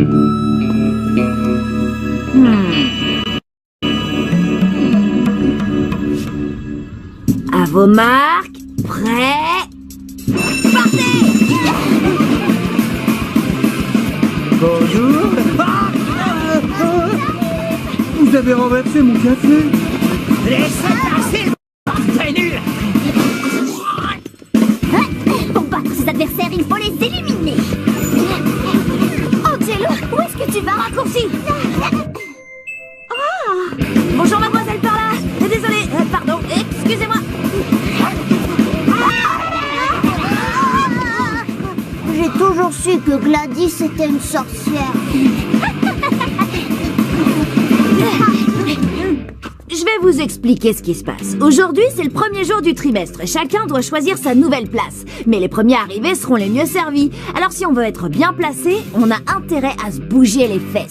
À vos marques, prêts, partez! Bonjour. Vous avez renversé mon café. Laissez passer, bordel nul. Pour battre ses adversaires, il faut les éliminer. Angelo, où est-ce que tu vas? Raccourci! Bonjour mademoiselle Perla. Désolée, pardon, excusez-moi. J'ai toujours su que Gladys était une sorcière. Je vais vous expliquer ce qui se passe. Aujourd'hui, c'est le premier jour du trimestre. Chacun doit choisir sa nouvelle place. Mais les premiers arrivés seront les mieux servis. Alors si on veut être bien placé, on a intérêt à se bouger les fesses.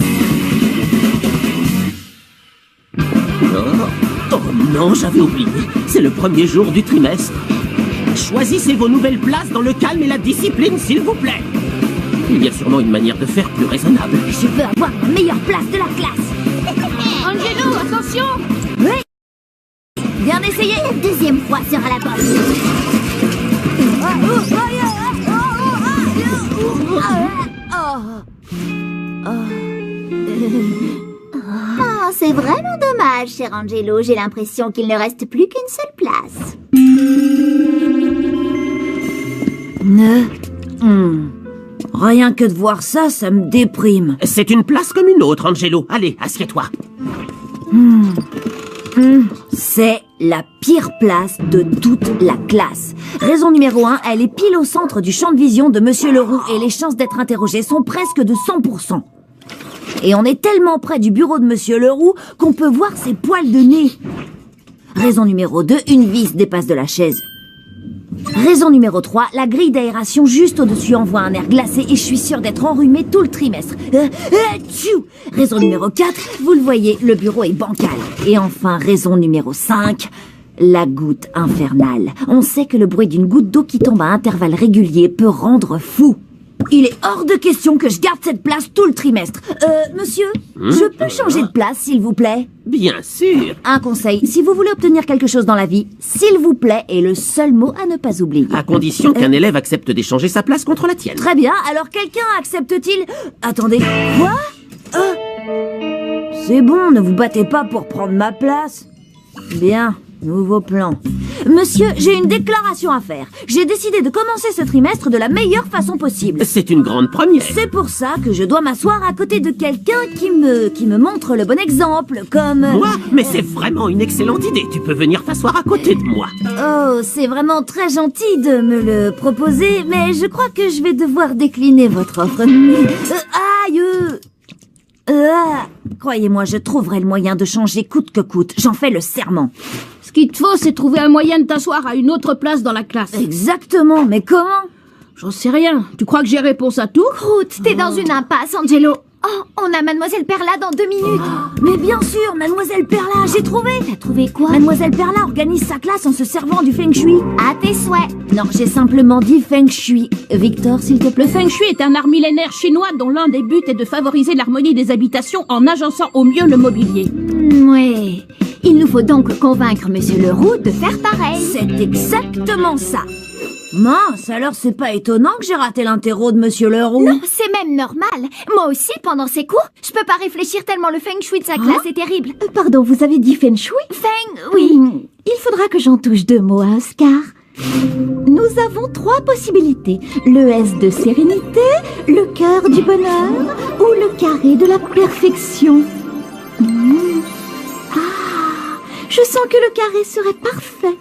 Oh non, j'avais oublié. C'est le premier jour du trimestre. Choisissez vos nouvelles places dans le calme et la discipline, s'il vous plaît. Il y a sûrement une manière de faire plus raisonnable. Je veux avoir la meilleure place de la classe. Angelo, attention! Oui! Bien essayé! La deuxième fois sera la bonne. Oh, c'est vraiment dommage, cher Angelo. J'ai l'impression qu'il ne reste plus qu'une seule place. Rien que de voir ça, ça me déprime. C'est une place comme une autre, Angelo. Allez, assieds-toi. C'est la pire place de toute la classe. Raison numéro 1, elle est pile au centre du champ de vision de Monsieur Leroux et les chances d'être interrogé sont presque de 100%. Et on est tellement près du bureau de Monsieur Leroux qu'on peut voir ses poils de nez. Raison numéro 2, une vis dépasse de la chaise. Raison numéro 3, la grille d'aération juste au-dessus envoie un air glacé et je suis sûre d'être enrhumée tout le trimestre. Raison numéro 4, vous le voyez, le bureau est bancal. Et enfin, raison numéro 5, la goutte infernale. On sait que le bruit d'une goutte d'eau qui tombe à intervalles réguliers peut rendre fou. Il est hors de question que je garde cette place tout le trimestre. Monsieur, je peux changer de place, s'il vous plaît? Bien sûr. Un conseil, si vous voulez obtenir quelque chose dans la vie, s'il vous plaît est le seul mot à ne pas oublier. À condition qu'un élève accepte d'échanger sa place contre la tienne. Très bien, alors quelqu'un accepte-t-il... Attendez, quoi? C'est bon, ne vous battez pas pour prendre ma place. Bien, nouveau plan. Monsieur, j'ai une déclaration à faire. J'ai décidé de commencer ce trimestre de la meilleure façon possible. C'est une grande première. C'est pour ça que je dois m'asseoir à côté de quelqu'un qui me montre le bon exemple, comme... Moi? Mais c'est vraiment une excellente idée. Tu peux venir t'asseoir à côté de moi. Oh, c'est vraiment très gentil de me le proposer, mais je crois que je vais devoir décliner votre offre. Croyez-moi, je trouverai le moyen de changer coûte que coûte. J'en fais le serment. Ce qu'il te faut, c'est trouver un moyen de t'asseoir à une autre place dans la classe. Exactement, mais comment? J'en sais rien. Tu crois que j'ai réponse à tout? Croûte, t'es dans une impasse, Angelo. Oh, on a Mademoiselle Perla dans 2 minutes. Mais bien sûr, Mademoiselle Perla, j'ai trouvé. T'as trouvé quoi? Mademoiselle Perla organise sa classe en se servant du Feng Shui. À tes souhaits. Non, j'ai simplement dit Feng Shui. Victor, s'il te plaît. Le Feng Shui est un art millénaire chinois dont l'un des buts est de favoriser l'harmonie des habitations en agençant au mieux le mobilier. Ouais. Il nous faut donc convaincre Monsieur Leroux de faire pareil. C'est exactement ça. Mince, alors c'est pas étonnant que j'ai raté l'interro de Monsieur Leroux. Non, c'est même normal. Moi aussi, pendant ces cours, je peux pas réfléchir tellement le Feng Shui de sa classe est terrible. Pardon, vous avez dit Feng Shui? Feng, oui. Il faudra que j'en touche 2 mots à Oscar. Nous avons 3 possibilités. Le S de sérénité, le cœur du bonheur ou le carré de la perfection. Je sens que le carré serait parfait.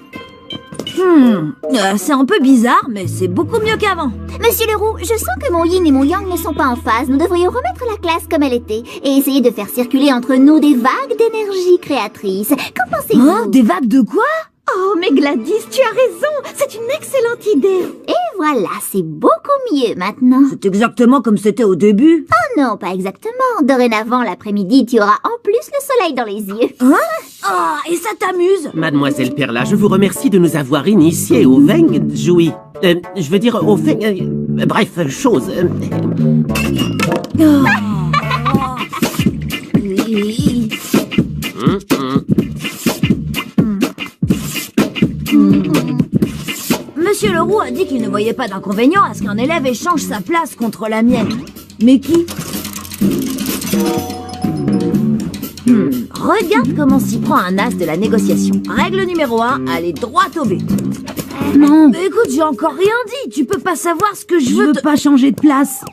C'est un peu bizarre, mais c'est beaucoup mieux qu'avant. Monsieur Leroux, je sens que mon yin et mon yang ne sont pas en phase. Nous devrions remettre la classe comme elle était et essayer de faire circuler entre nous des vagues d'énergie créatrice. Qu'en pensez-vous? Hein, des vagues de quoi? Oh, mais Gladys, tu as raison. C'est une excellente idée. Et voilà, c'est beaucoup mieux maintenant. C'est exactement comme c'était au début. Oh non, pas exactement. Dorénavant, l'après-midi, tu auras en plus le soleil dans les yeux. Hein? Oh, et ça t'amuse? Mademoiselle Perla, je vous remercie de nous avoir initiés au Feng Shui. Je veux dire au Feng... Bref, chose... Monsieur Leroux a dit qu'il ne voyait pas d'inconvénient à ce qu'un élève échange sa place contre la mienne. Mais qui? Regarde comment s'y prend un as de la négociation. Règle numéro 1, aller droit au but. Non, Écoute, j'ai encore rien dit. Tu peux pas savoir ce que je je veux. veux pas changer de place.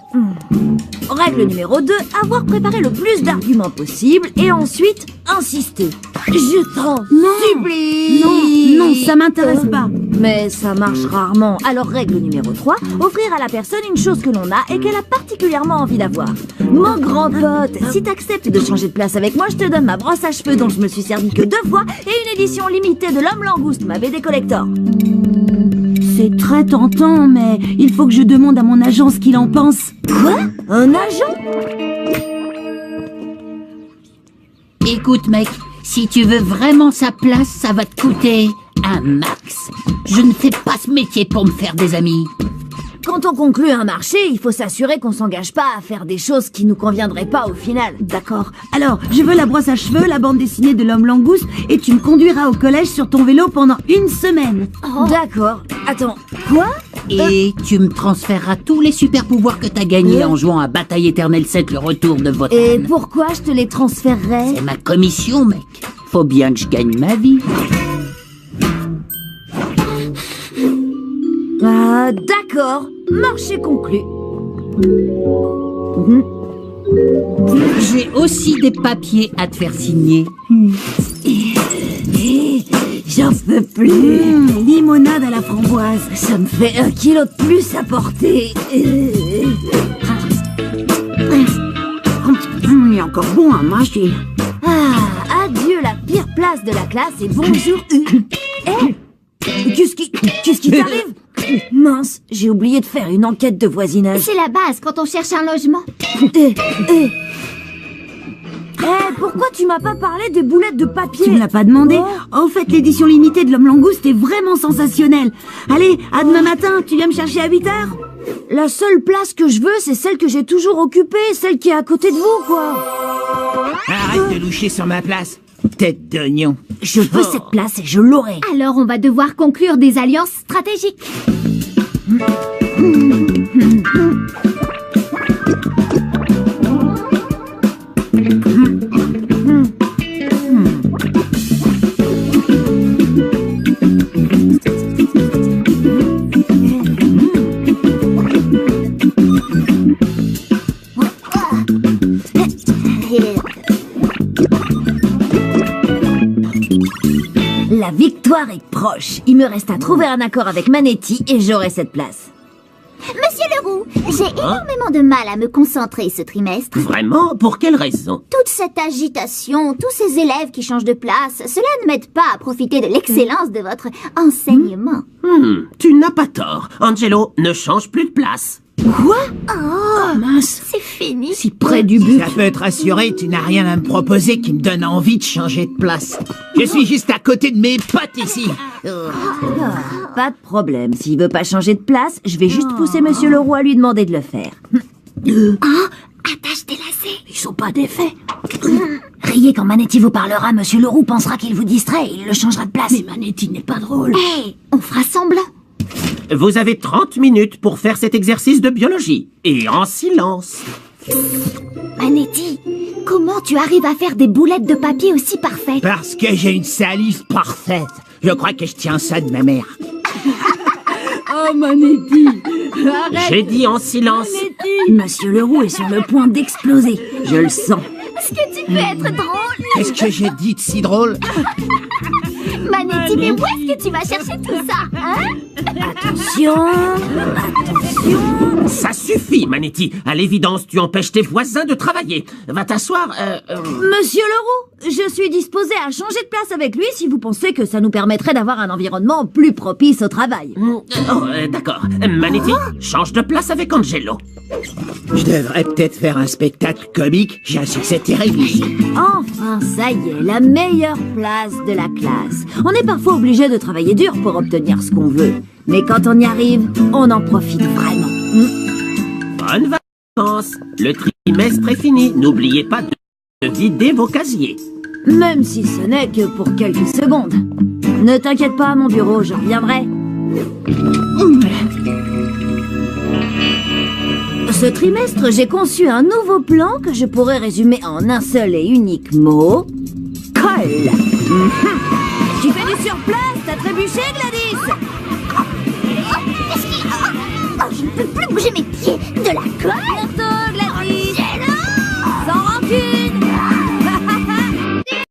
Règle numéro 2, avoir préparé le plus d'arguments possible et ensuite insister. Je t'en supplie. Non, ça m'intéresse pas. Mais ça marche rarement. Alors règle numéro 3, offrir à la personne une chose que l'on a et qu'elle a particulièrement envie d'avoir. Mon grand pote, si t'acceptes de changer de place avec moi, je te donne ma brosse à cheveux dont je me suis servi que 2 fois et une édition limitée de l'Homme Langouste, ma BD collector. C'est très tentant, mais il faut que je demande à mon agent ce qu'il en pense. Quoi? Un agent? Écoute, mec, si tu veux vraiment sa place, ça va te coûter un max. Je ne fais pas ce métier pour me faire des amis. Quand on conclut un marché, il faut s'assurer qu'on s'engage pas à faire des choses qui nous conviendraient pas au final. D'accord. Alors, je veux la brosse à cheveux, la bande dessinée de l'Homme Langouste, et tu me conduiras au collège sur ton vélo pendant 1 semaine. D'accord. Attends, quoi? Et tu me transféreras tous les super pouvoirs que t'as gagnés en jouant à Bataille Éternelle 7, le retour de Wotan. Et pourquoi je te les transférerais? C'est ma commission, mec. Faut bien que je gagne ma vie. Ah, d'accord. Marché conclu. J'ai aussi des papiers à te faire signer. J'en peux plus. Limonade à la framboise. Ça me fait 1 kilo de plus à porter. Il est encore bon à mâcher. Ah, adieu la pire place de la classe et bonjour. Qu'est-ce qui t'arrive? Mince, j'ai oublié de faire une enquête de voisinage. C'est la base quand on cherche un logement. Pourquoi tu m'as pas parlé des boulettes de papier? Tu me l'as pas demandé? Au fait, l'édition limitée de l'Homme Langouste est vraiment sensationnelle. Allez, à demain matin, tu viens me chercher à 8h? La seule place que je veux, c'est celle que j'ai toujours occupée, celle qui est à côté de vous, quoi. Arrête de loucher sur ma place, tête d'oignon. Je veux cette place et je l'aurai. Alors on va devoir conclure des alliances stratégiques. La victoire est proche. Il me reste à trouver un accord avec Manetti et j'aurai cette place. Monsieur Leroux, j'ai énormément de mal à me concentrer ce trimestre. Vraiment? Pour quelle raison? Toute cette agitation, tous ces élèves qui changent de place, cela ne m'aide pas à profiter de l'excellence de votre enseignement. Tu n'as pas tort. Angelo, ne change plus de place. Quoi? Oh, Mince, c'est fini. si près du but. Ça peut te rassurer, tu n'as rien à me proposer qui me donne envie de changer de place. Je suis juste à côté de mes potes ici. Pas de problème. S'il veut pas changer de place, je vais juste pousser Monsieur Leroux à lui demander de le faire. Attache tes lacets. Ils sont pas défaits. Riez quand Manetti vous parlera, Monsieur Leroux pensera qu'il vous distrait et il le changera de place. Mais Manetti n'est pas drôle. Hé, on fera semblant. Vous avez 30 minutes pour faire cet exercice de biologie. Et en silence. Manetti, comment tu arrives à faire des boulettes de papier aussi parfaites? Parce que j'ai une salive parfaite. Je crois que je tiens ça de ma mère. Oh, Manetti, J'ai dit en silence. Monsieur Leroux est sur le point d'exploser. Je le sens. Est-ce que tu peux être drôle? Qu'est-ce que j'ai dit de si drôle? Manetti, mais où est-ce que tu vas chercher tout ça, hein? Attention. Ça suffit, Manetti. À l'évidence, tu empêches tes voisins de travailler. Va t'asseoir. Monsieur Leroux, je suis disposée à changer de place avec lui si vous pensez que ça nous permettrait d'avoir un environnement plus propice au travail. D'accord. Manetti, change de place avec Angelo. Je devrais peut-être faire un spectacle comique. J'ai un succès terrible ici. Enfin, ça y est, la meilleure place de la classe. On est parfois obligé de travailler dur pour obtenir ce qu'on veut. Mais quand on y arrive, on en profite vraiment. Bonnes vacances. Le trimestre est fini. N'oubliez pas de vider vos casiers. Même si ce n'est que pour quelques secondes. Ne t'inquiète pas, mon bureau, j'en reviendrai. Ce trimestre, j'ai conçu un nouveau plan que je pourrais résumer en un seul et unique mot. Colle. Tu fais du surplace, t'as trébuché, Gladys? Oh, je ne peux plus bouger mes